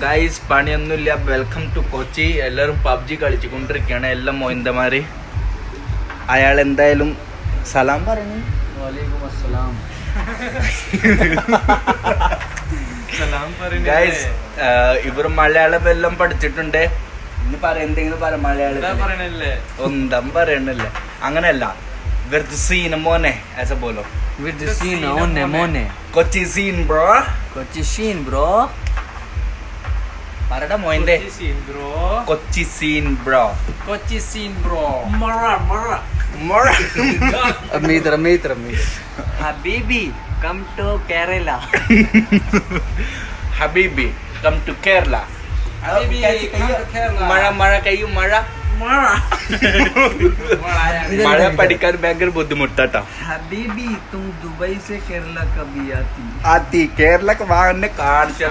Guys പണിയൊന്നുമില്ല. Welcome to Kochi. എല്ലാവരും PUBG കളിച്ചുകൊണ്ടിരിക്കുകയാണ്. എല്ലാം മോയിന്തമാര്. അയാൾ എന്തായാലും സലാം പറഞ്ഞു. ഗൈസ് ഇവർ മലയാളം എല്ലാം പഠിച്ചിട്ടുണ്ട്. ഇന്ന് എന്തെങ്കിലും പറ മലയാളം ഒന്നും പറയണില്ല. അങ്ങനെയല്ല, വെറുതെ സീൻ മോനെ ऐसा बोलो. Kochi scene bro. Kochi scene bro. പറടാ മോയിന്റെ. Kochi scene bro. Kochi scene bro. മീത്ര ഹബീബി കം ടു കേരള. ഹബീബി കം ടു കേരള. മഴ കയ്യും മഴ പഠിക്കാൻ ഭയങ്കര ബുദ്ധിമുട്ടാട്ടോ. ഹബീബി തും ദുബൈ സെ കേരള കബി ആത്തി കേരള കാണിച്ച